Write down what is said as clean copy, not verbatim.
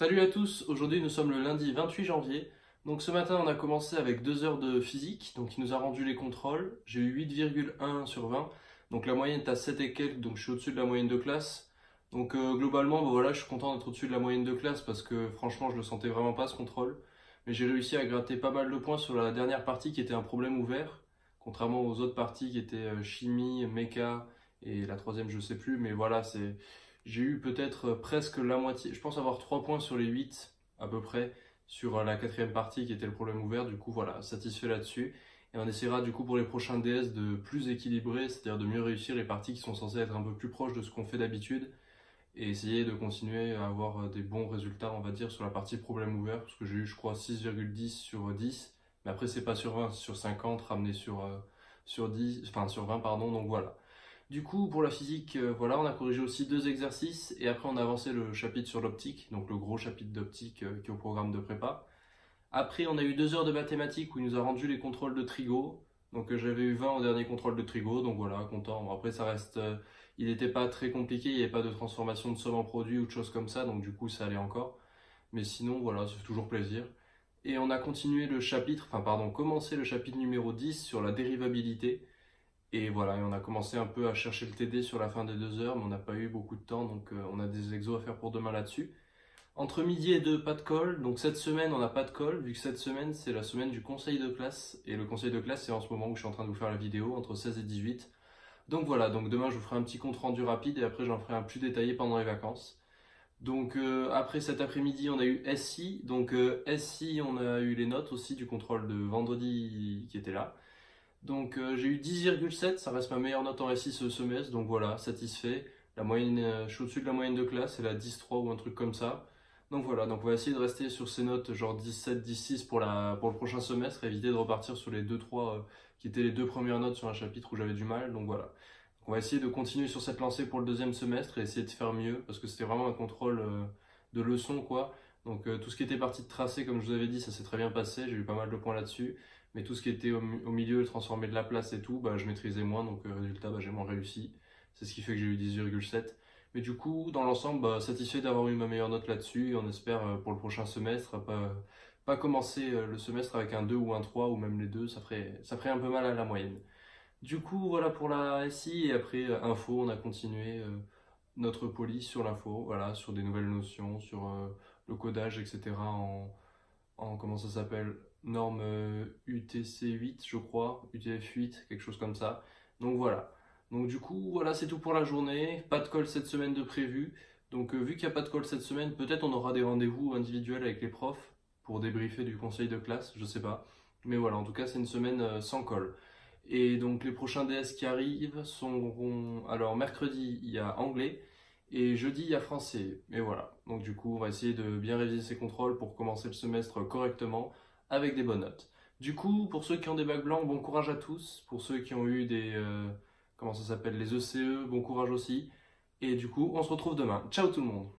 Salut à tous, aujourd'hui nous sommes le lundi 28 janvier. Donc ce matin on a commencé avec 2 heures de physique, donc il nous a rendu les contrôles. J'ai eu 8,1 sur 20, donc la moyenne est à 7 et quelques, donc je suis au-dessus de la moyenne de classe. Donc globalement voilà, je suis content d'être au-dessus de la moyenne de classe parce que franchement je le sentais vraiment pas ce contrôle. Mais j'ai réussi à gratter pas mal de points sur la dernière partie qui était un problème ouvert, contrairement aux autres parties qui étaient chimie, méca et la troisième je sais plus, mais voilà c'est... J'ai eu peut-être presque la moitié, je pense avoir 3 points sur les 8 à peu près sur la quatrième partie qui était le problème ouvert. Du coup, voilà, satisfait là-dessus. Et on essaiera du coup pour les prochains DS de plus équilibrer, c'est-à-dire de mieux réussir les parties qui sont censées être un peu plus proches de ce qu'on fait d'habitude et essayer de continuer à avoir des bons résultats, on va dire, sur la partie problème ouvert, parce que j'ai eu, je crois, 6,10 sur 10, mais après, c'est pas sur 20, c'est sur 50, ramené sur 10, enfin sur 20, pardon, donc voilà. Du coup, pour la physique, voilà, on a corrigé aussi 2 exercices et après on a avancé le chapitre sur l'optique, donc le gros chapitre d'optique qui est au programme de prépa. Après, on a eu 2 heures de mathématiques où il nous a rendu les contrôles de trigo. Donc j'avais eu 20 au dernier contrôle de trigo, donc voilà, content. Bon, après, ça reste, il n'était pas très compliqué, il n'y avait pas de transformation de somme en produit ou de choses comme ça, donc du coup, ça allait encore. Mais sinon, voilà, ça fait toujours plaisir. Et on a continué le chapitre, enfin pardon, commencé le chapitre numéro 10 sur la dérivabilité. Et voilà, et on a commencé un peu à chercher le TD sur la fin des 2 heures, mais on n'a pas eu beaucoup de temps, donc on a des exos à faire pour demain là-dessus. Entre midi et deux, pas de colle. Donc cette semaine, on n'a pas de colle, vu que cette semaine, c'est la semaine du conseil de classe. Et le conseil de classe, c'est en ce moment où je suis en train de vous faire la vidéo, entre 16 et 18. Donc voilà, donc demain, je vous ferai un petit compte rendu rapide et après, j'en ferai un plus détaillé pendant les vacances. Donc après cet après-midi, on a eu SI. Donc SI, on a eu les notes aussi du contrôle de vendredi qui était là. Donc j'ai eu 10,7, ça reste ma meilleure note en SI ce semestre, donc voilà, satisfait. La moyenne, je suis au-dessus de la moyenne de classe, c'est la 10,3 ou un truc comme ça. Donc voilà, donc on va essayer de rester sur ces notes genre 17, 16 pour le prochain semestre, éviter de repartir sur les 2-3 qui étaient les deux premières notes sur un chapitre où j'avais du mal, donc voilà. Donc on va essayer de continuer sur cette lancée pour le deuxième semestre et essayer de faire mieux, parce que c'était vraiment un contrôle de leçon quoi. Donc tout ce qui était parti de tracé, comme je vous avais dit, ça s'est très bien passé, j'ai eu pas mal de points là-dessus. Mais tout ce qui était au milieu, transformer de la place et tout, bah, je maîtrisais moins, donc résultat, bah, j'ai moins réussi. C'est ce qui fait que j'ai eu 10,7. Mais du coup, dans l'ensemble, bah, satisfait d'avoir eu ma meilleure note là-dessus, et on espère pour le prochain semestre, pas commencer le semestre avec un 2 ou un 3 ou même les deux, ça ferait un peu mal à la moyenne. Du coup, voilà pour la SI, et après, info, on a continué notre poly sur l'info, voilà, sur des nouvelles notions, sur le codage, etc. Comment ça s'appelle, norme UTC 8 je crois, UTF 8, quelque chose comme ça. Donc voilà. Donc du coup, voilà, c'est tout pour la journée. Pas de call cette semaine de prévu. Donc vu qu'il n'y a pas de call cette semaine, peut-être on aura des rendez-vous individuels avec les profs pour débriefer du conseil de classe, je sais pas. Mais voilà, en tout cas, c'est une semaine sans call. Et donc les prochains DS qui arrivent seront... Alors mercredi, il y a anglais. Et jeudi, il y a français. Et voilà. Donc du coup, on va essayer de bien réviser ces contrôles pour commencer le semestre correctement avec des bonnes notes. Du coup, pour ceux qui ont des bacs blancs, bon courage à tous. Pour ceux qui ont eu des... comment ça s'appelle? Les ECE, bon courage aussi. Et du coup, on se retrouve demain. Ciao tout le monde!